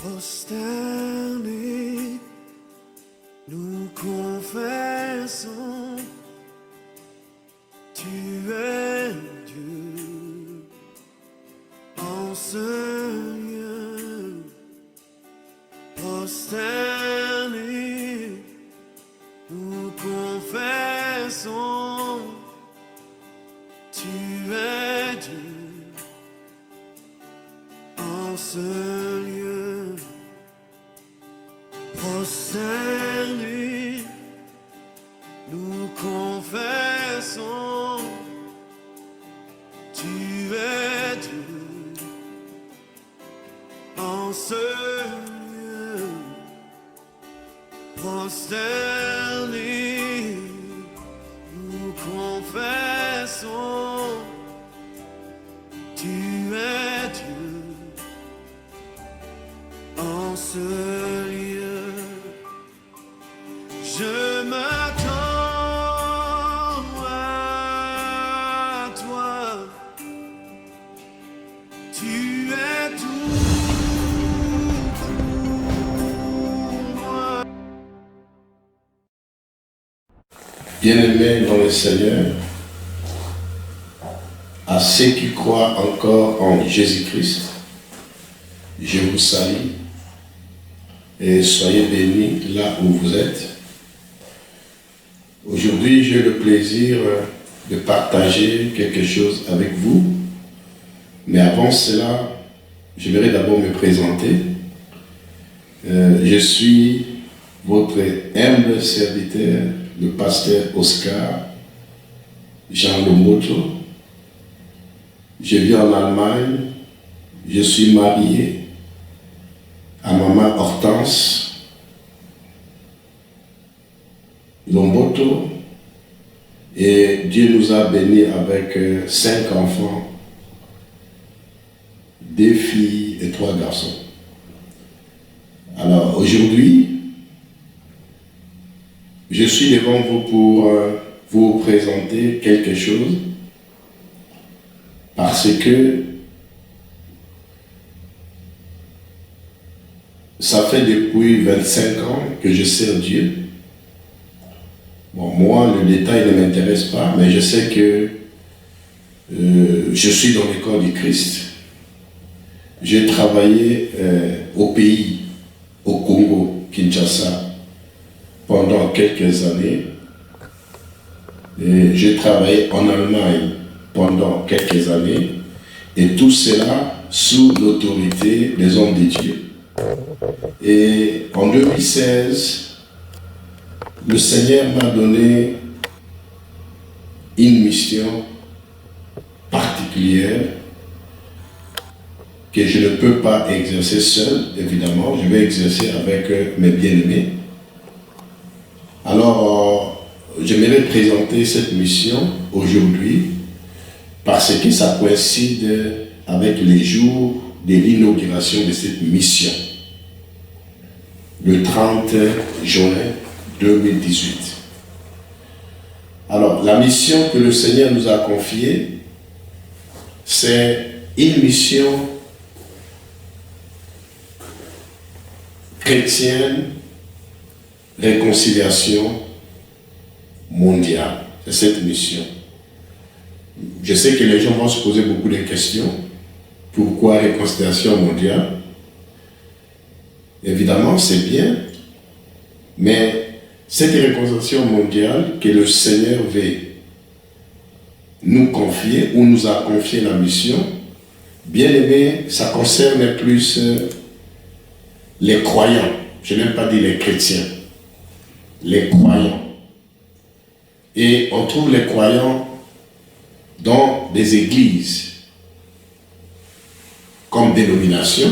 Prosternés, nous confessons, tu es Dieu en ce lieu. Prosternés, nous confessons, tu es Dieu en ce lieu. Prosternés, nous confessons, tu es Dieu en ce lieu. Prosternés, nous confessons, tu es Dieu en ce lieu. Je m'attends à toi, tu es tout pour moi. Bien-aimés dans le Seigneur, à ceux qui croient encore en Jésus-Christ, je vous salue et soyez bénis là où vous êtes. Aujourd'hui, j'ai le plaisir de partager quelque chose avec vous. Mais avant cela, j'aimerais d'abord me présenter. Je suis votre humble serviteur, le pasteur Oscar Jean Lomoto. Je vis en Allemagne. Je suis marié à maman Hortense Lomboto, et Dieu nous a bénis avec 5 enfants, 2 filles et 3 garçons. Alors aujourd'hui, je suis devant vous pour vous présenter quelque chose, parce que ça fait depuis 25 ans que je sers Dieu. Bon, moi, le détail ne m'intéresse pas, mais je sais que je suis dans le corps du Christ. J'ai travaillé au pays, au Congo, Kinshasa, pendant quelques années. Et j'ai travaillé en Allemagne pendant quelques années. Et tout cela sous l'autorité des hommes de Dieu. Et en 2016, le Seigneur m'a donné une mission particulière que je ne peux pas exercer seul, évidemment. Je vais exercer avec mes bien-aimés. Alors, j'aimerais présenter cette mission aujourd'hui parce que ça coïncide avec les jours de l'inauguration de cette mission, le 30 juin 2018. Alors, la mission que le Seigneur nous a confiée, c'est une mission chrétienne, réconciliation mondiale. C'est cette mission. Je sais que les gens vont se poser beaucoup de questions. Pourquoi réconciliation mondiale? Évidemment, c'est bien, mais cette réconciliation mondiale que le Seigneur veut nous confier, ou nous a confié la mission, bien aimé, ça concerne plus les croyants. Je n'aime pas dire les chrétiens, les croyants. Et on trouve les croyants dans des églises comme dénomination,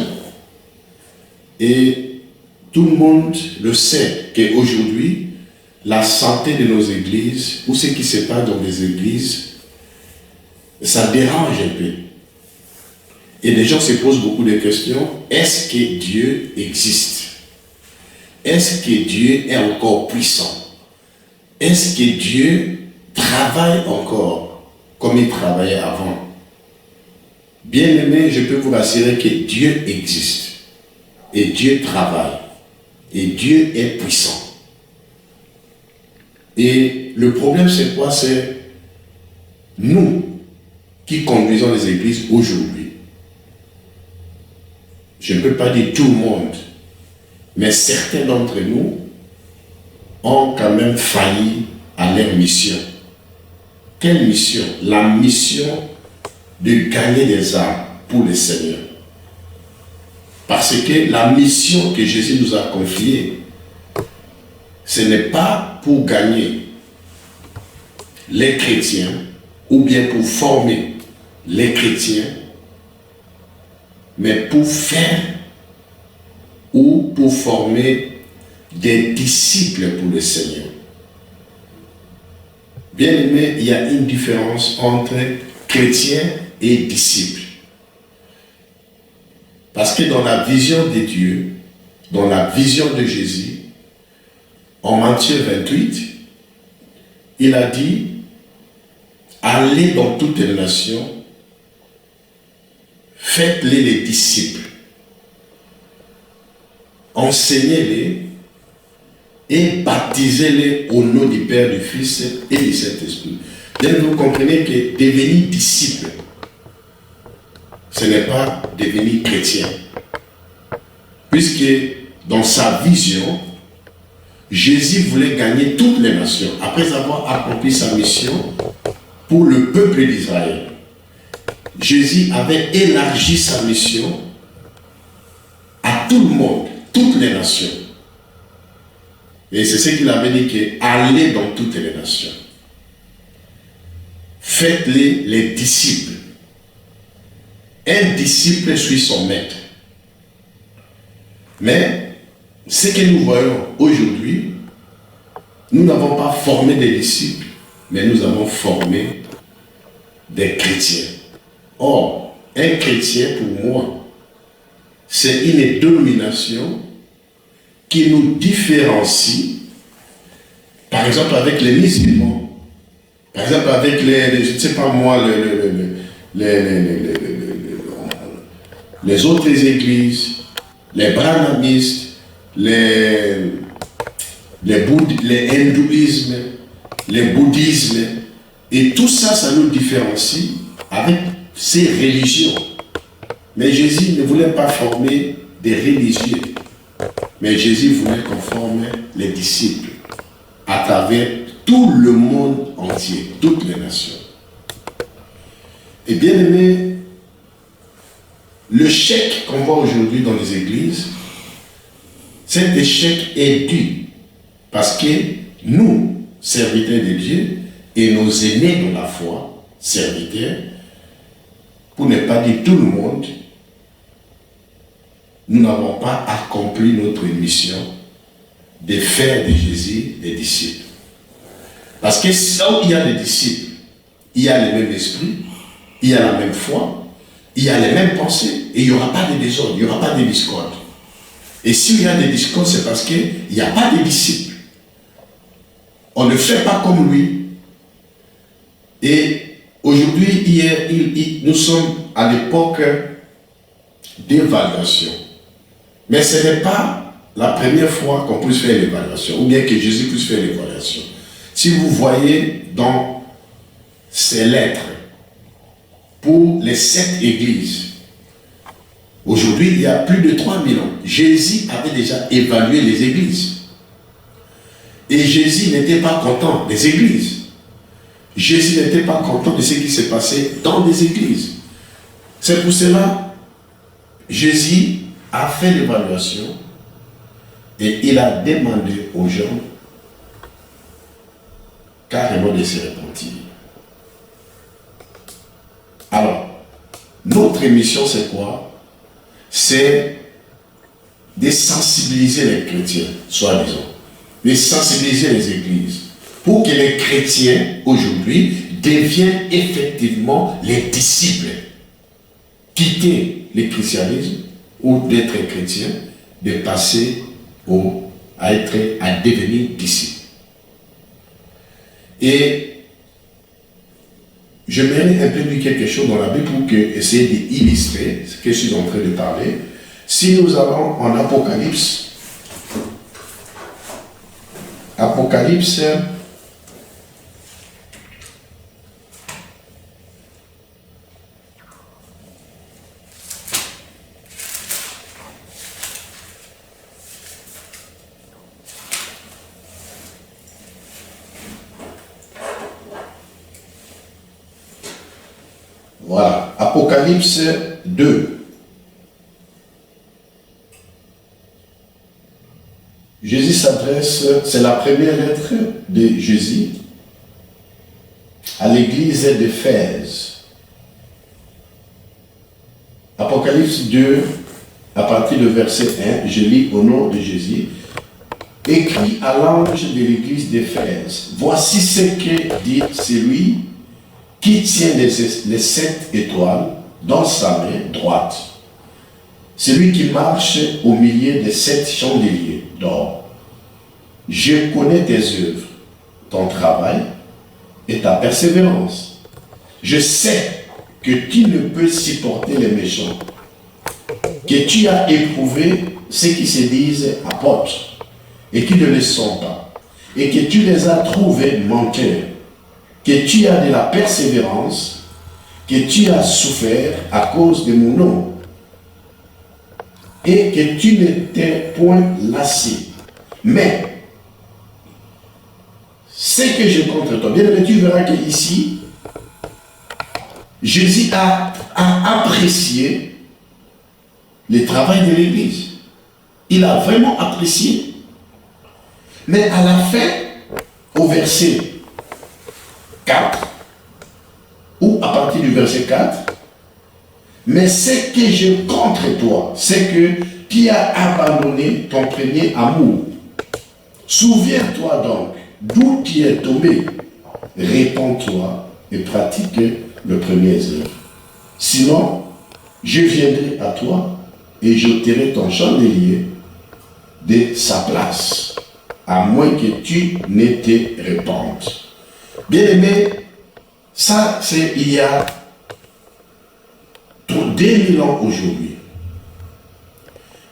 et tout le monde le sait qu'aujourd'hui, la santé de nos églises, ou ce qui se passe dans les églises, ça dérange un peu. Et les gens se posent beaucoup de questions. Est-ce que Dieu existe? Est-ce que Dieu est encore puissant? Est-ce que Dieu travaille encore comme il travaillait avant? Bien-aimé, je peux vous rassurer que Dieu existe. et Dieu travaille. Et Dieu est puissant. Et le problème, c'est quoi? C'est nous qui conduisons les églises aujourd'hui. Je ne peux pas dire tout le monde, mais certains d'entre nous ont quand même failli à leur mission. Quelle mission? La mission de gagner des âmes pour le Seigneur. Parce que la mission que Jésus nous a confiée, ce n'est pas pour gagner les chrétiens ou bien pour former les chrétiens, mais pour faire ou pour former des disciples pour le Seigneur. Bien aimé, il y a une différence entre chrétien et disciple. Parce que dans la vision de Dieu, dans la vision de Jésus, en Matthieu 28, il a dit, allez dans toutes les nations, faites-les les disciples, enseignez-les et baptisez-les au nom du Père, du Fils et du Saint-Esprit. Donc vous comprenez que devenir disciple, ce n'est pas devenir chrétien. Puisque dans sa vision, Jésus voulait gagner toutes les nations après avoir accompli sa mission pour le peuple d'Israël. Jésus avait élargi sa mission à tout le monde, toutes les nations. Et c'est ce qu'il avait dit, que allez dans toutes les nations. Faites-les les disciples. Un disciple suit son maître. Mais ce que nous voyons aujourd'hui, nous n'avons pas formé des disciples, mais nous avons formé des chrétiens. Or, un chrétien pour moi, c'est une dénomination qui nous différencie, par exemple avec les musulmans, par exemple avec les je ne sais pas moi, les autres églises, les branhamistes, les hindouismes, les bouddhismes, et tout ça, ça nous différencie avec ces religions. Mais Jésus ne voulait pas former des religieux, mais Jésus voulait qu'on forme les disciples à travers tout le monde entier, toutes les nations. Et bien aimé, le chèque qu'on voit aujourd'hui dans les églises, cet échec est dû parce que nous, serviteurs de Dieu, et nos aînés dans la foi, serviteurs, pour ne pas dire tout le monde, nous n'avons pas accompli notre mission de faire de Jésus des disciples. Parce que là où il y a des disciples, il y a le même esprit, il y a la même foi, il y a les mêmes pensées, et il n'y aura pas de désordre, il n'y aura pas de discorde. Et s'il y a des discordes, c'est parce qu'il n'y a pas de disciples. On ne fait pas comme lui. Et aujourd'hui, nous sommes à l'époque d'évaluation. Mais ce n'est pas la première fois qu'on puisse faire l'évaluation, ou bien que Jésus puisse faire l'évaluation. Si vous voyez dans ces lettres, pour les 7 églises, aujourd'hui, il y a plus de 3000 ans. Jésus avait déjà évalué les églises. Et Jésus n'était pas content des églises. Jésus n'était pas content de ce qui s'est passé dans des églises. C'est pour cela que Jésus a fait l'évaluation et il a demandé aux gens carrément de se repentir. Alors, notre mission c'est quoi? C'est de sensibiliser les chrétiens, soi-disant, de sensibiliser les églises, pour que les chrétiens, aujourd'hui, deviennent effectivement les disciples. Quitter le christianisme ou d'être chrétien, de passer à devenir disciple. Et j'aimerais un peu dire quelque chose dans la Bible pour essayer d'illustrer ce que je suis en train de parler. Si nous allons en Apocalypse, Apocalypse, voilà, Apocalypse 2. Jésus s'adresse, c'est la première lettre de Jésus à l'église d'Éphèse. Apocalypse 2, à partir du verset 1, je lis au nom de Jésus. Écrit à l'ange de l'église d'Éphèse, voici ce que dit celui qui tient les 7 étoiles dans sa main droite. Celui qui marche au milieu des 7 chandeliers d'or. Je connais tes œuvres, ton travail et ta persévérance. Je sais que tu ne peux supporter les méchants, que tu as éprouvé ceux qui se disent apôtres et qui ne le sont pas, et que tu les as trouvés menteurs, que tu as de la persévérance, que tu as souffert à cause de mon nom, et que tu n'étais point lassé. Mais, ce que je contre toi, bien aimé, tu verras qu'ici, Jésus a apprécié le travail de l'Église. Il a vraiment apprécié. Mais à la fin, au verset 4, ou à partir du verset 4, mais ce que j'ai contre toi, c'est que tu as abandonné ton premier amour. Souviens-toi donc d'où tu es tombé. Répands-toi et pratique le premier œuvre. Sinon, je viendrai à toi et j'ôterai ton chandelier de sa place, à moins que tu ne te répandes. Bien aimé, ça c'est il y a 2000 ans aujourd'hui.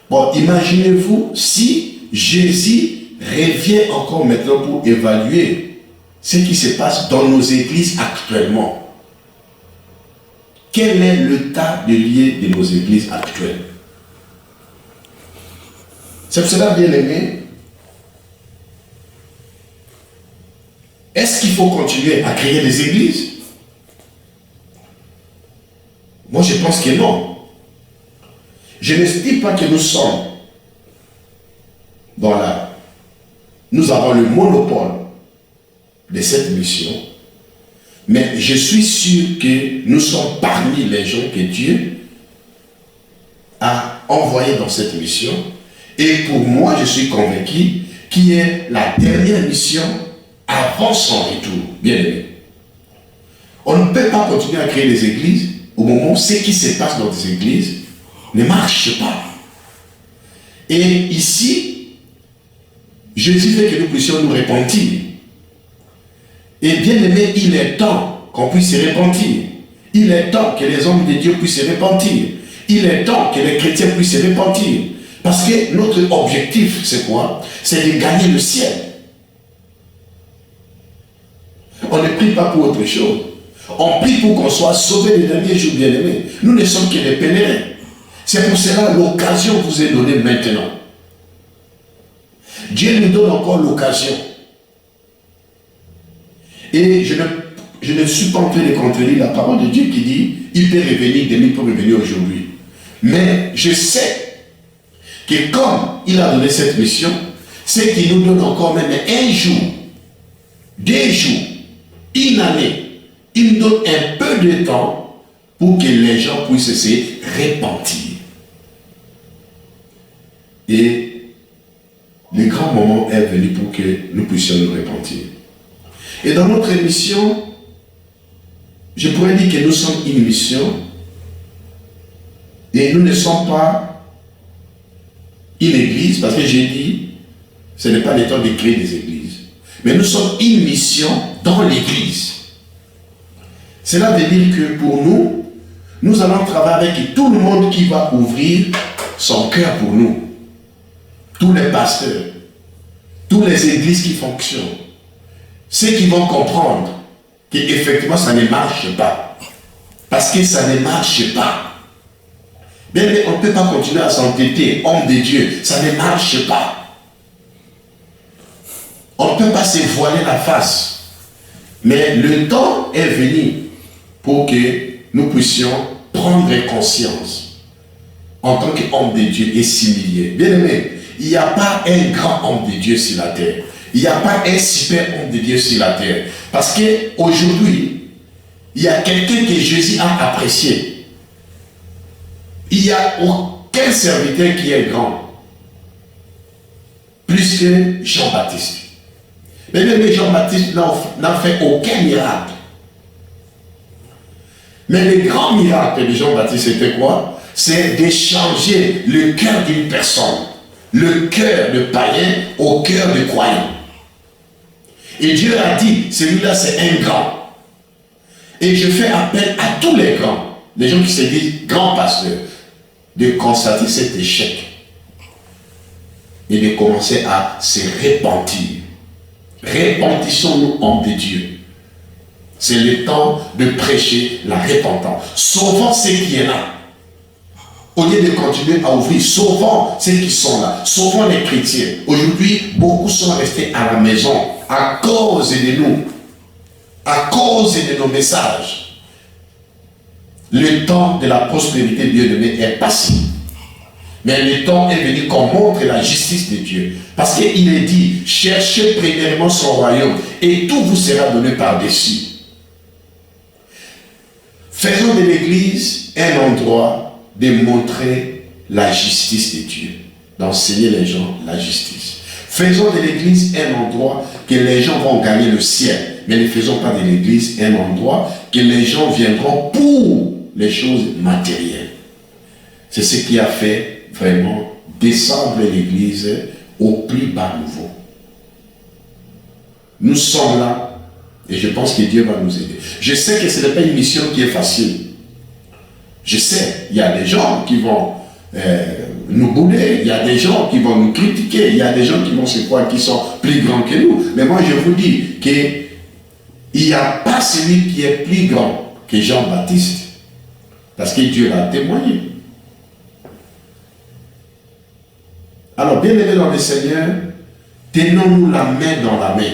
Bon, imaginez-vous si Jésus revient encore maintenant pour évaluer ce qui se passe dans nos églises actuellement. Quel est l'état de lieu de nos églises actuelles? C'est pour cela, bien aimé, est-ce qu'il faut continuer à créer des églises? Moi, je pense que non. Je ne dis pas que nous sommes dans la... Nous avons le monopole de cette mission, mais je suis sûr que nous sommes parmi les gens que Dieu a envoyés dans cette mission. Et pour moi, je suis convaincu qu'il est la dernière mission avant son retour. Bien aimé. On ne peut pas continuer à créer des églises au moment où ce qui se passe dans des églises ne marche pas. Et ici, Jésus veut que nous puissions nous repentir. Et bien aimé, il est temps qu'on puisse se repentir. Il est temps que les hommes de Dieu puissent se repentir. Il est temps que les chrétiens puissent se repentir. Parce que notre objectif, c'est quoi? C'est de gagner le ciel. On ne prie pas pour autre chose. On prie pour qu'on soit sauvé les derniers jours, bien aimés. Nous ne sommes que des pèlerins. C'est pour cela l'occasion vous est donnée maintenant. Dieu nous donne encore l'occasion. Et je ne suis pas en train de contredire la parole de Dieu qui dit il peut revenir demain, il peut revenir aujourd'hui. Mais je sais que comme il a donné cette mission, c'est qu'il nous donne encore même un jour, 2 jours, une année. Il nous donne un peu de temps pour que les gens puissent se repentir. Et le grand moment est venu pour que nous puissions nous repentir. Et dans notre mission, je pourrais dire que nous sommes une mission et nous ne sommes pas une église, parce que j'ai dit, ce n'est pas le temps de créer des églises. Mais nous sommes une mission dans l'église. Cela veut dire que pour nous, nous allons travailler avec tout le monde qui va ouvrir son cœur pour nous. Tous les pasteurs, toutes les églises qui fonctionnent, ceux qui vont comprendre qu'effectivement ça ne marche pas. Parce que ça ne marche pas. Mais on ne peut pas continuer à s'entêter, homme de Dieu, ça ne marche pas. On ne peut pas se voiler la face. Mais le temps est venu pour que nous puissions prendre conscience en tant qu'homme de Dieu et s'humilier. Bien aimé, il n'y a pas un grand homme de Dieu sur la terre. Il n'y a pas un super homme de Dieu sur la terre. Parce qu'aujourd'hui, il y a quelqu'un que Jésus a apprécié. Il n'y a aucun serviteur qui est grand. Plus que Jean-Baptiste. Mais même Jean-Baptiste n'a fait aucun miracle. Mais le grand miracle de Jean-Baptiste, c'était quoi? C'est d'échanger le cœur d'une personne, le cœur de païen au cœur de croyant. Et Dieu a dit, celui-là c'est un grand. Et je fais appel à tous les grands, les gens qui se disent grands pasteurs, de constater cet échec et de commencer à se repentir. Repentissons-nous, hommes de Dieu. C'est le temps de prêcher la repentance. Sauvons ceux qui sont là. Au lieu de continuer à ouvrir, sauvons ceux qui sont là. Sauvons les chrétiens. Aujourd'hui, beaucoup sont restés à la maison à cause de nous. À cause de nos messages. Le temps de la prospérité de Dieu est passé. Mais le temps est venu qu'on montre la justice de Dieu. Parce qu'il est dit, cherchez premièrement son royaume et tout vous sera donné par-dessus. Faisons de l'Église un endroit de montrer la justice de Dieu. D'enseigner les gens la justice. Faisons de l'Église un endroit que les gens vont gagner le ciel. Mais ne faisons pas de l'Église un endroit que les gens viendront pour les choses matérielles. C'est ce qui a fait vraiment descendre l'Église au plus bas niveau. Nous sommes là et je pense que Dieu va nous aider. Je sais que ce n'est pas une mission qui est facile. Je sais, il y a des gens qui vont nous bouder, il y a des gens qui vont nous critiquer, il y a des gens qui vont se croire qui sont plus grands que nous. Mais moi je vous dis qu'il n'y a pas celui qui est plus grand que Jean-Baptiste. Parce que Dieu l'a témoigné. Alors, bien aimés dans le Seigneur, tenons-nous la main dans la main.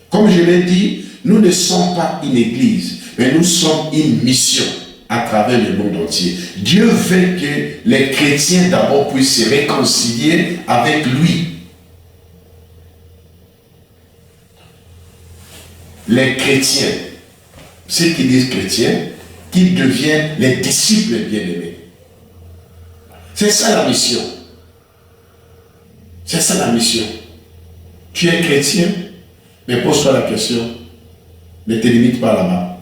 Comme je l'ai dit, nous ne sommes pas une église, mais nous sommes une mission à travers le monde entier. Dieu veut que les chrétiens d'abord puissent se réconcilier avec lui. Les chrétiens, ceux qui disent chrétiens, qu'ils deviennent les disciples bien-aimés. C'est ça la mission. C'est ça la mission. Tu es chrétien, mais pose-toi la question, ne te limite pas là-bas.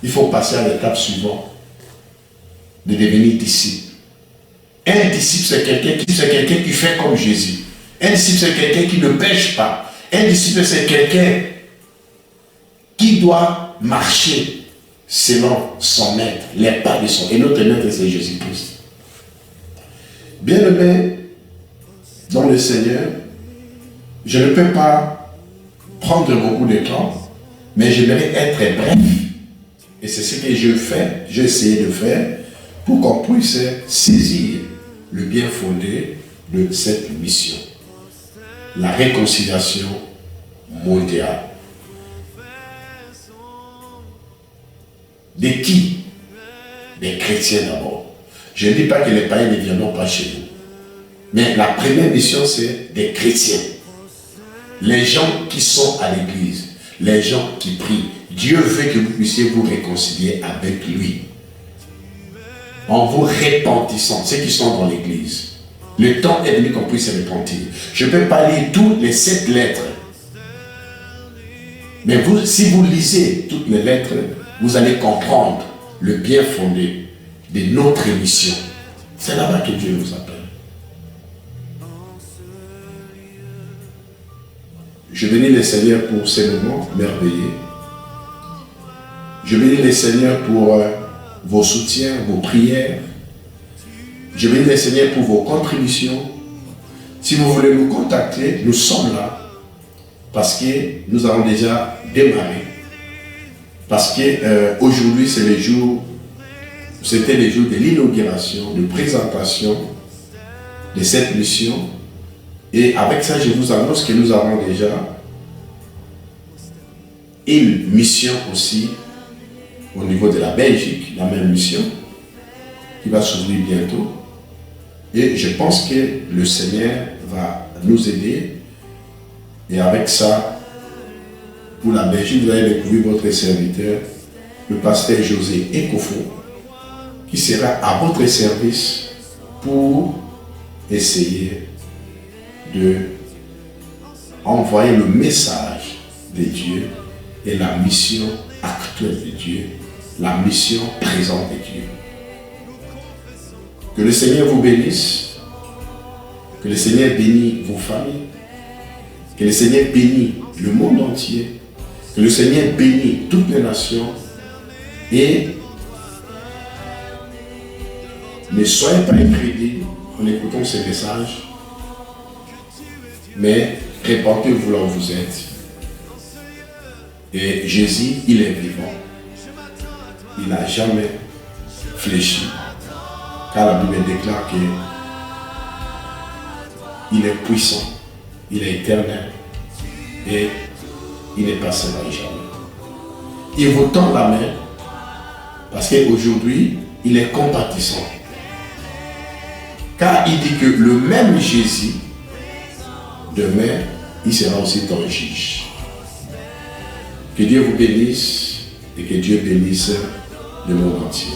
Il faut passer à l'étape suivante, de devenir disciple. Un disciple, c'est quelqu'un qui fait comme Jésus. Un disciple, c'est quelqu'un qui ne pêche pas. Un disciple, c'est quelqu'un qui doit marcher selon son maître, les pas de son. Et notre maître, c'est Jésus-Christ. Bien-aimé dans le Seigneur, je ne peux pas prendre beaucoup de temps, mais j'aimerais être bref. Et c'est ce que je fais, j'ai essayé de faire pour qu'on puisse saisir le bien fondé de cette mission. La réconciliation mondiale. De qui? Des chrétiens d'abord. Je ne dis pas que les païens ne viendront pas chez nous. Mais la première mission, c'est des chrétiens. Les gens qui sont à l'église, les gens qui prient. Dieu veut que vous puissiez vous réconcilier avec lui. En vous repentissant, ceux qui sont dans l'église. Le temps est venu qu'on puisse se repentir. Je ne peux pas lire toutes les 7 lettres. Mais vous, si vous lisez toutes les lettres, vous allez comprendre le bien fondé de notre mission. C'est là-bas que Dieu nous appelle. Je bénis le Seigneur pour ces moments merveilleux. Je bénis le Seigneur pour vos soutiens, vos prières. Je bénis le Seigneur pour vos contributions. Si vous voulez nous contacter, nous sommes là. Parce que nous avons déjà démarré. Parce que aujourd'hui, c'était le jour de l'inauguration, de présentation de cette mission. Et avec ça, je vous annonce que nous avons déjà une mission aussi au niveau de la Belgique, la même mission, qui va s'ouvrir bientôt. Et je pense que le Seigneur va nous aider. Et avec ça, pour la Belgique, vous allez découvrir votre serviteur, le pasteur José Ekofo, qui sera à votre service pour essayer de envoyer le message de Dieu et la mission actuelle de Dieu, la mission présente de Dieu. Que le Seigneur vous bénisse, que le Seigneur bénisse vos familles, que le Seigneur bénisse le monde entier, que le Seigneur bénisse toutes les nations et ne soyez pas incrédules en écoutant ces messages, mais répandez-vous là où vous êtes. Et Jésus, il est vivant. Il n'a jamais fléchi. Car la Bible déclare qu'il est puissant, il est éternel et il n'est pas seul jamais. Il vous tend la main parce qu'aujourd'hui, il est compatissant. Car il dit que le même Jésus, demain, il sera aussi ton juge. Que Dieu vous bénisse et que Dieu bénisse le monde entier.